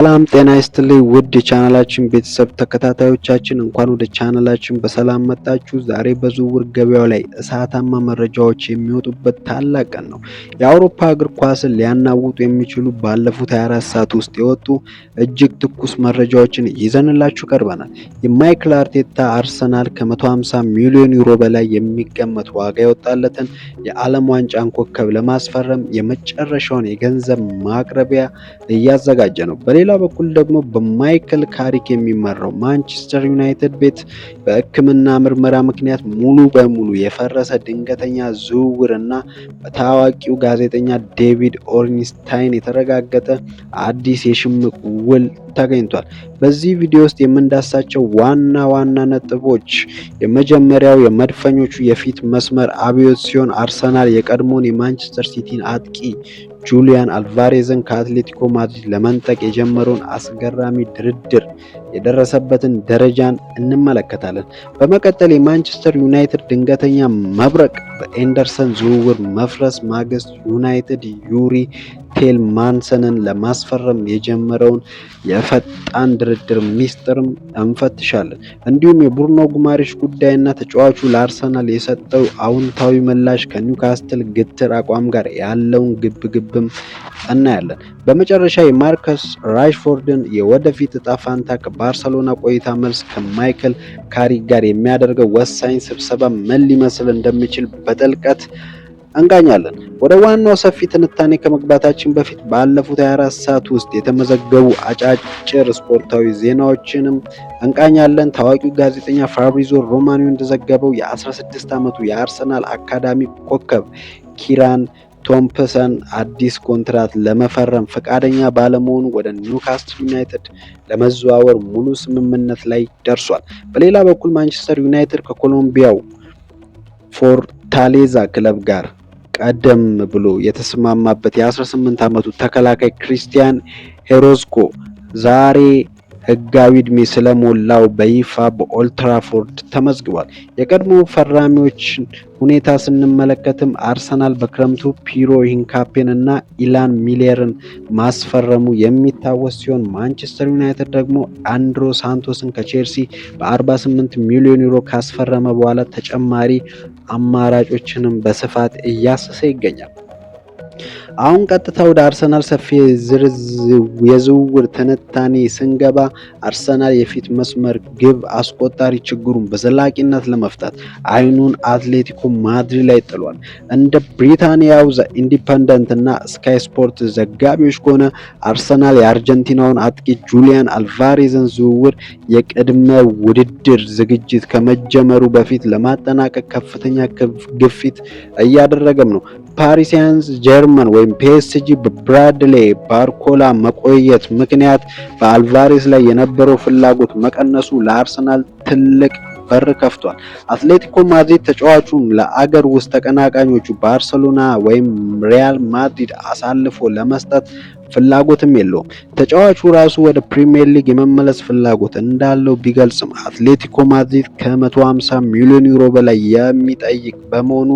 ሰላም ጤና ይስጥልኝ ውድ የቻናላችን ቤተሰብ ተከታታዮቻችን እንኳን ወደ ቻናላችን በሰላም መጣችሁ። ዛሬ በዝውውር ገበያው ላይ እሳታማ መረጃዎች የሚወጡበት ታላቅ ቀን ነው። የአውሮፓ እግር ኳስን ሊያናውጡ የሚችሉ ባለፉት 24 ሰዓት ውስጥ የወጡ እጅግ ትኩስ መረጃዎችን ይዘንላችሁ ቀርበናል። የማይክል አርቴታ አርሰናል ከ150 ሚሊዮን ዩሮ በላይ የሚገመት ዋጋ የወጣለትን የዓለም ዋንጫን ኮከብ ለማስፈረም የመጨረሻውን የገንዘብ ማቅረቢያ እያዘጋጀ ነው። በሌላ በኩል ደግሞ በማይክል ካሪክ የሚመራው ማንቸስተር ዩናይትድ ቤት በሕክምና ምርመራ ምክንያት ሙሉ በሙሉ የፈረሰ ድንገተኛ ዝውውርና በታዋቂው ጋዜጠኛ ዴቪድ ኦርንስታይን የተረጋገጠ አዲስ የሽምቅ ውል ተገኝቷል። በዚህ ቪዲዮ ውስጥ የምንዳሳቸው ዋና ዋና ነጥቦች የመጀመሪያው የመድፈኞቹ የፊት መስመር አብዮት ሲሆን አርሰናል የቀድሞውን የማንቸስተር ሲቲን አጥቂ ጁሊያን አልቫሬዝን ከአትሌቲኮ ማድሪድ ለመንጠቅ የጀመረውን አስገራሚ ድርድር የደረሰበትን ደረጃን እንመለከታለን። በመቀጠል የማንቸስተር ዩናይትድ ድንገተኛ መብረቅ በኤንደርሰን ዝውውር መፍረስ ማግስት ዩናይትድ ዩሪ ቴልማንሰንን ለማስፈረም የጀመረውን የፈጣን ድርድር ሚስጥርም እንፈትሻለን። እንዲሁም የቡርኖ ጉማሬሽ ጉዳይና ተጫዋቹ ለአርሰናል የሰጠው አውንታዊ ምላሽ ከኒውካስትል ግትር አቋም ጋር ያለውን ግብግብም እናያለን። በመጨረሻ የማርከስ ራሽፎርድን የወደፊት እጣ ፋንታ ከባርሰሎና ቆይታ መልስ ከማይክል ካሪክ ጋር የሚያደርገው ወሳኝ ስብሰባ ምን ሊመስል እንደሚችል በጥልቀት እንቃኛለን። ወደ ዋናው ሰፊ ትንታኔ ከመግባታችን በፊት ባለፉት 24 ሰዓት ውስጥ የተመዘገቡ አጫጭር ስፖርታዊ ዜናዎችንም እንቃኛለን። ታዋቂው ጋዜጠኛ ፋብሪዞ ሮማኒዮ እንደዘገበው የ16 ዓመቱ የአርሰናል አካዳሚ ኮከብ ኪራን ቶምፕሰን አዲስ ኮንትራት ለመፈረም ፈቃደኛ ባለመሆኑ ወደ ኒውካስትል ዩናይትድ ለመዘዋወር ሙሉ ስምምነት ላይ ደርሷል። በሌላ በኩል ማንቸስተር ዩናይትድ ከኮሎምቢያው ፎርታሌዛ ክለብ ጋር ቀደም ብሎ የተስማማበት የ18 ዓመቱ ተከላካይ ክሪስቲያን ሄሮዝኮ ዛሬ ህጋዊ እድሜ ስለሞላው በይፋ በኦልትራፎርድ ተመዝግቧል። የቀድሞ ፈራሚዎች ሁኔታ ስንመለከትም አርሰናል በክረምቱ ፒሮ ሂንካፔን እና ኢላን ሚሌርን ማስፈረሙ የሚታወስ ሲሆን ማንቸስተር ዩናይትድ ደግሞ አንድሮ ሳንቶስን ከቼልሲ በ48 ሚሊዮን ዩሮ ካስፈረመ በኋላ ተጨማሪ አማራጮችንም በስፋት እያሰሰ ይገኛል። አሁን ቀጥታ ወደ አርሰናል ሰፊ የዝውውር ትንታኔ ስንገባ አርሰናል የፊት መስመር ግብ አስቆጣሪ ችግሩን በዘላቂነት ለመፍታት አይኑን አትሌቲኮ ማድሪድ ላይ ጥሏል። እንደ ብሪታንያው ዘ ኢንዲፐንደንት እና ስካይ ስፖርት ዘጋቢዎች ከሆነ አርሰናል የአርጀንቲናውን አጥቂ ጁሊያን አልቫሬዝን ዝውውር የቅድመ ውድድር ዝግጅት ከመጀመሩ በፊት ለማጠናቀቅ ከፍተኛ ግፊት እያደረገም ነው። ፓሪሲያንስ ጀርመን ወይም ፒኤስጂ በብራድሌ ባርኮላ መቆየት ምክንያት በአልቫሬዝ ላይ የነበረው ፍላጎት መቀነሱ ለአርሰናል ትልቅ በር ከፍቷል። አትሌቲኮ ማድሪድ ተጫዋቹን ለአገር ውስጥ ተቀናቃኞቹ ባርሰሎና ወይም ሪያል ማድሪድ አሳልፎ ለመስጠት ፍላጎትም የለውም። ተጫዋቹ ራሱ ወደ ፕሪሚየር ሊግ የመመለስ ፍላጎት እንዳለው ቢገልጽም አትሌቲኮ ማድሪድ ከ150 ሚሊዮን ዩሮ በላይ የሚጠይቅ በመሆኑ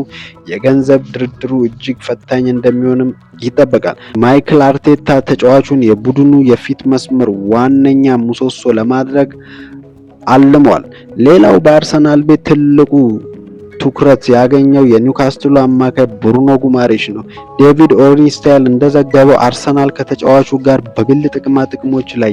የገንዘብ ድርድሩ እጅግ ፈታኝ እንደሚሆንም ይጠበቃል። ማይክል አርቴታ ተጫዋቹን የቡድኑ የፊት መስመር ዋነኛ ምሰሶ ለማድረግ አልሟል። ሌላው በአርሰናል ቤት ትልቁ ትኩረት ያገኘው የኒውካስትሉ አማካይ ብሩኖ ጉማሬሽ ነው። ዴቪድ ኦርንስታይን እንደዘገበው አርሰናል ከተጫዋቹ ጋር በግል ጥቅማ ጥቅሞች ላይ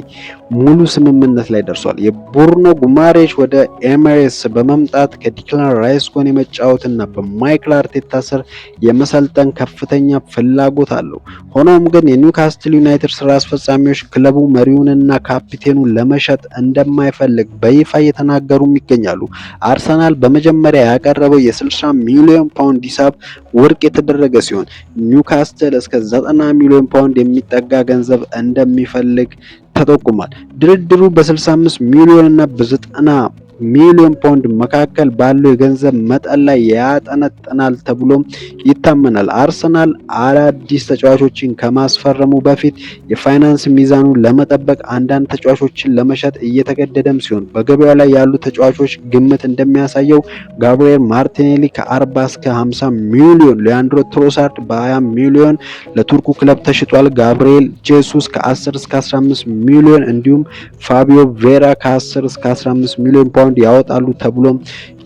ሙሉ ስምምነት ላይ ደርሷል። የብሩኖ ጉማሬሽ ወደ ኤሚሬትስ በመምጣት ከዲክላን ራይስ ጎን የመጫወትና በማይክል አርቴታ ስር የመሰልጠን ከፍተኛ ፍላጎት አለው። ሆኖም ግን የኒውካስትል ዩናይትድ ስራ አስፈጻሚዎች ክለቡ መሪውንና ካፒቴኑን ለመሸጥ እንደማይፈልግ በይፋ እየተናገሩም ይገኛሉ። አርሰናል በመጀመሪያ ያቀረበው የ60 ሚሊዮን ፓውንድ ሂሳብ ውድቅ የተደረገ ሲሆን ኒውካስትል እስከ 90 ሚሊዮን ፓውንድ የሚጠጋ ገንዘብ እንደሚፈልግ ተጠቁሟል። ድርድሩ በ65 ሚሊዮን እና በ90 ሚሊዮን ፓውንድ መካከል ባለው የገንዘብ መጠን ላይ ያጠነጥናል ተብሎ ይታመናል። አርሰናል አዳዲስ ተጫዋቾችን ከማስፈረሙ በፊት የፋይናንስ ሚዛኑን ለመጠበቅ አንዳንድ ተጫዋቾችን ለመሸጥ እየተገደደም ሲሆን በገበያው ላይ ያሉ ተጫዋቾች ግምት እንደሚያሳየው ጋብሪኤል ማርቲኔሊ ከ40 እስከ 50 ሚሊዮን፣ ሊያንድሮ ትሮሳርድ በ20 ሚሊዮን ለቱርኩ ክለብ ተሽጧል። ጋብሪኤል ጄሱስ ከ10 እስከ 15 ሚሊዮን እንዲሁም ፋቢዮ ቬራ ከ10 እስከ 15 ሚሊዮን ፓውንድ ያወጣሉ ተብሎም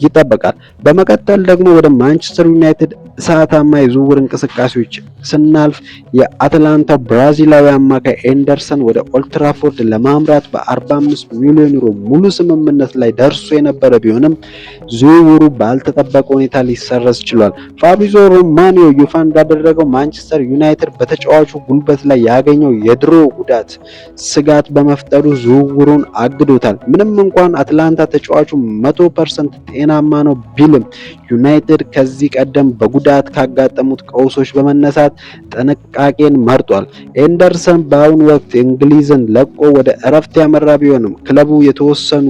ይጠበቃል። በመቀጠል ደግሞ ወደ ማንቸስተር ዩናይትድ እሳታማ የዝውውር እንቅስቃሴዎች ስናልፍ የአትላንታ ብራዚላዊ አማካይ ኤንደርሰን ወደ ኦልትራፎርድ ለማምራት በ45 ሚሊዮን ዩሮ ሙሉ ስምምነት ላይ ደርሶ የነበረ ቢሆንም ዝውውሩ ባልተጠበቀ ሁኔታ ሊሰረዝ ችሏል። ፋብሪዞ ሮማኒዮ ይፋ እንዳደረገው ማንቸስተር ዩናይትድ በተጫዋቹ ጉልበት ላይ ያገኘው የድሮ ጉዳት ስጋት በመፍጠሩ ዝውውሩን አግዶታል። ምንም እንኳን አትላንታ ተጫዋቹ 100% ጤናማ ነው ቢልም ዩናይትድ ከዚህ ቀደም በጉዳት ካጋጠሙት ቀውሶች በመነሳት ጥንቃቄን መርጧል። ኤንደርሰን በአሁኑ ወቅት እንግሊዝን ለቆ ወደ እረፍት ያመራ ቢሆንም ክለቡ የተወሰኑ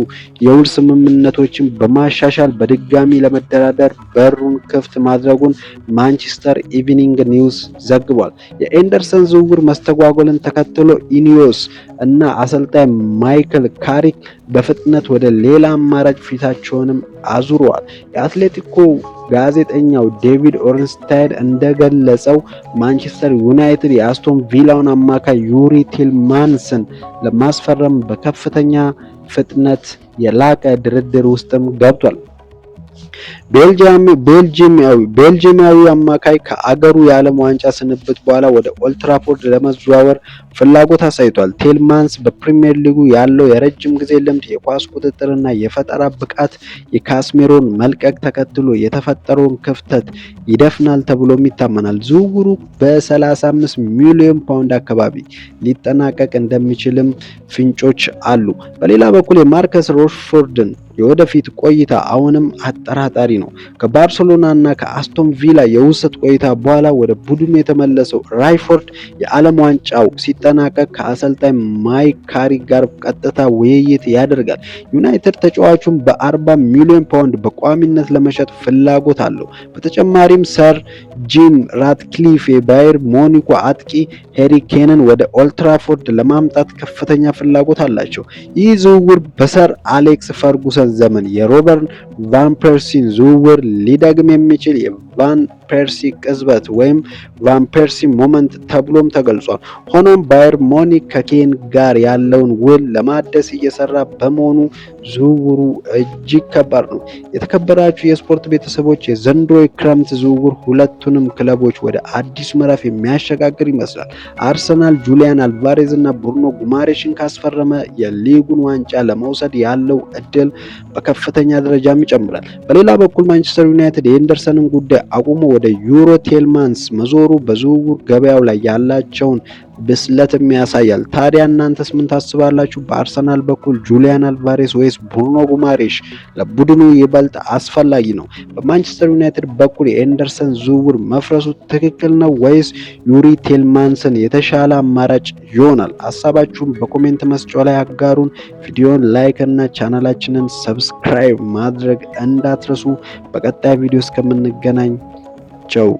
የውል ስምምነቶችን በማሻሻል በድጋሚ ለመደራደር በሩን ክፍት ማድረጉን ማንቸስተር ኢቭኒንግ ኒውስ ዘግቧል። የኤንደርሰን ዝውውር መስተጓጎልን ተከትሎ ኢኒዮስ እና አሰልጣኝ ማይክል ካሪክ በፍጥነት ወደ ሌላ አማራጭ ፊታቸውንም አዙረዋል። የአትሌቲኮ ጋዜጠኛው ዴቪድ ኦርንስታይን እንደገለጸው ማንቸስተር ዩናይትድ የአስቶን ቪላውን አማካይ ዩሪ ቲልማንስን ለማስፈረም በከፍተኛ ፍጥነት የላቀ ድርድር ውስጥም ገብቷል። ቤልጂየማዊ አማካይ ከአገሩ የዓለም ዋንጫ ስንብት በኋላ ወደ ኦልትራፎርድ ለመዘዋወር ፍላጎት አሳይቷል። ቴልማንስ በፕሪሚየር ሊጉ ያለው የረጅም ጊዜ ልምድ፣ የኳስ ቁጥጥርና የፈጠራ ብቃት የካስሜሮን መልቀቅ ተከትሎ የተፈጠረውን ክፍተት ይደፍናል ተብሎም ይታመናል። ዝውውሩ በ35 ሚሊዮን ፓውንድ አካባቢ ሊጠናቀቅ እንደሚችልም ፍንጮች አሉ። በሌላ በኩል የማርከስ ራሽፎርድን የወደፊት ቆይታ አሁንም አጠራጣሪ ነው። ከባርሴሎና እና ከአስቶን ቪላ የውሰት ቆይታ በኋላ ወደ ቡድኑ የተመለሰው ራሽፎርድ የዓለም ዋንጫው ሲጠናቀቅ ከአሰልጣኝ ማይክ ካሪክ ጋር ቀጥታ ውይይት ያደርጋል። ዩናይትድ ተጫዋቹን በ40 ሚሊዮን ፓውንድ በቋሚነት ለመሸጥ ፍላጎት አለው። በተጨማሪም ሰር ጂም ራትክሊፍ የባየር ሞኒኮ አጥቂ ሃሪ ኬንን ወደ ኦልትራፎርድ ለማምጣት ከፍተኛ ፍላጎት አላቸው። ይህ ዝውውር በሰር አሌክስ ፈርጉሰን ዘመን የሮበርት ቫን ፐርሲን ዝውውር ሊደግም የሚችል የቫን ፐርሲ ቅጽበት ወይም ቫን ፐርሲ ሞመንት ተብሎም ተገልጿል። ሆኖም ባየር ሞኒክ ከኬን ጋር ያለውን ውል ለማደስ እየሰራ በመሆኑ ዝውውሩ እጅግ ከባድ ነው። የተከበራችሁ የስፖርት ቤተሰቦች የዘንድሮ የክረምት ዝውውር ሁለቱንም ክለቦች ወደ አዲስ ምዕራፍ የሚያሸጋግር ይመስላል። አርሰናል ጁሊያን አልቫሬዝ እና ብሩኖ ጉማሬሽን ካስፈረመ የሊጉን ዋንጫ ለመውሰድ ያለው እድል በከፍተኛ ደረጃም ይጨምራል። በሌላ በኩል ማንቸስተር ዩናይትድ የኤንደርሰንን ጉዳይ አቁሞ ወደ ዩሪ ቲልማንስ መዞሩ በዝውውር ገበያው ላይ ያላቸውን ብስለትም ያሳያል። ታዲያ እናንተስ ምን ታስባላችሁ? በአርሰናል በኩል ጁሊያን አልቫሬስ ወይስ ብሩኖ ጉማሬሽ ለቡድኑ ይበልጥ አስፈላጊ ነው? በማንቸስተር ዩናይትድ በኩል የኤንደርሰን ዝውውር መፍረሱ ትክክል ነው ወይስ ዩሪ ቲልማንስን የተሻለ አማራጭ ይሆናል? ሀሳባችሁን በኮሜንት መስጫው ላይ አጋሩን። ቪዲዮን ላይክ እና ቻናላችንን ሰብስክራይብ ማድረግ እንዳትረሱ። በቀጣይ ቪዲዮ እስከምንገናኝ ቻው።